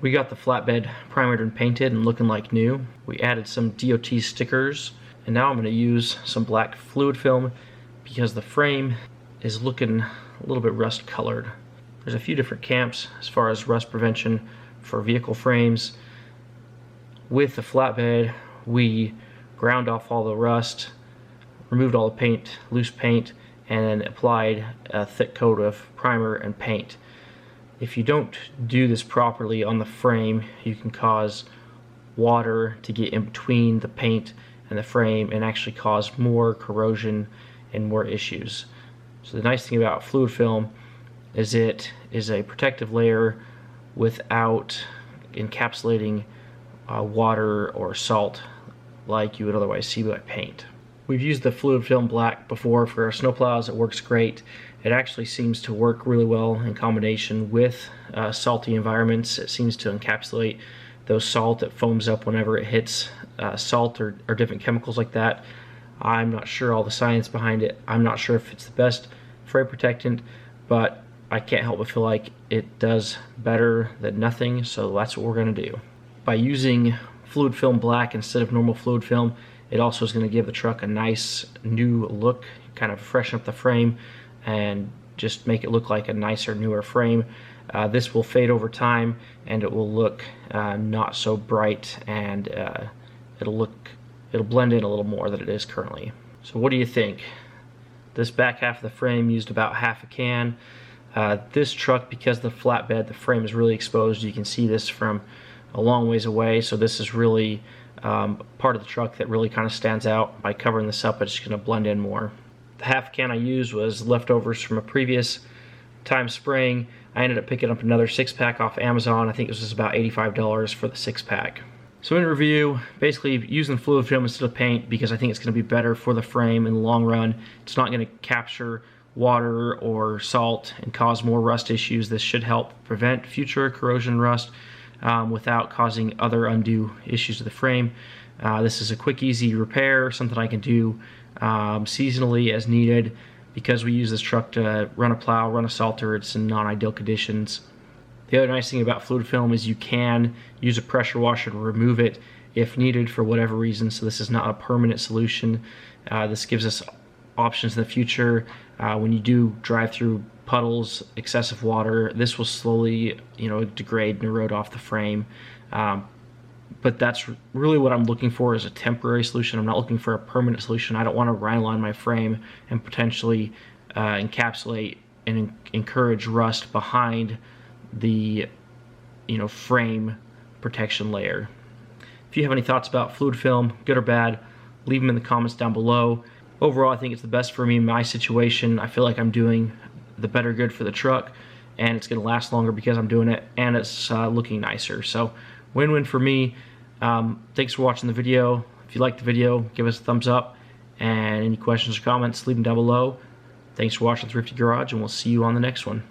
We got the flatbed primered and painted and looking like new. We added some DOT stickers, and now I'm going to use some black fluid film because the frame is looking a little bit rust colored. There's a few different camps as far as rust prevention for vehicle frames. With the flatbed, we ground off all the rust, removed all the paint, loose paint, and then applied a thick coat of primer and paint. If you don't do this properly on the frame, you can cause water to get in between the paint and the frame and actually cause more corrosion and more issues. So the nice thing about fluid film is it is a protective layer without encapsulating water or salt like you would otherwise see by paint. We've used the fluid film black before for our snowplows. It works great. It actually seems to work really well in combination with salty environments. It seems to encapsulate those salt that foams up whenever it hits salt or different chemicals like that. I'm not sure all the science behind it. I'm not sure if it's the best frame protectant, but I can't help but feel like it does better than nothing, so that's what we're going to do. By using fluid film black instead of normal fluid film, it also is going to give the truck a nice new look, kind of freshen up the frame and just make it look like a nicer, newer frame. This will fade over time and it will look not so bright, and it'll blend in a little more than it is currently. So what do you think? This back half of the frame used about half a can. This truck, because the flatbed, the frame is really exposed. You can see this from a long ways away, so this is really part of the truck that really kind of stands out. By covering this up, it's just going to blend in more. The half can I used was leftovers from a previous time spraying. I ended up picking up another 6-pack off Amazon. I think it was about $85 for the 6-pack. So in review, basically using fluid film instead of paint because I think it's going to be better for the frame in the long run. It's not going to capture water or salt and cause more rust issues. This should help prevent future corrosion rust without causing other undue issues to the frame. This is a quick, easy repair, something I can do seasonally as needed. Because we use this truck to run a plow, run a salter, it's in non-ideal conditions. The other nice thing about fluid film is you can use a pressure washer to remove it if needed for whatever reason, so this is not a permanent solution. This gives us options in the future. When you do drive through puddles, excessive water, this will slowly, degrade and erode off the frame. But that's really what I'm looking for, is a temporary solution. I'm not looking for a permanent solution. I don't want to rhineline my frame and potentially encapsulate and encourage rust behind the frame protection layer. If you have any thoughts about fluid film, good or bad, leave them in the comments down below. Overall, I think it's the best for me in my situation. I feel like I'm doing the better good for the truck, and it's going to last longer because I'm doing it, and it's looking nicer. So win-win for me. Thanks for watching the video. If you liked the video, give us a thumbs up, and any questions or comments, leave them down below. Thanks for watching Thrifty Garage, and we'll see you on the next one.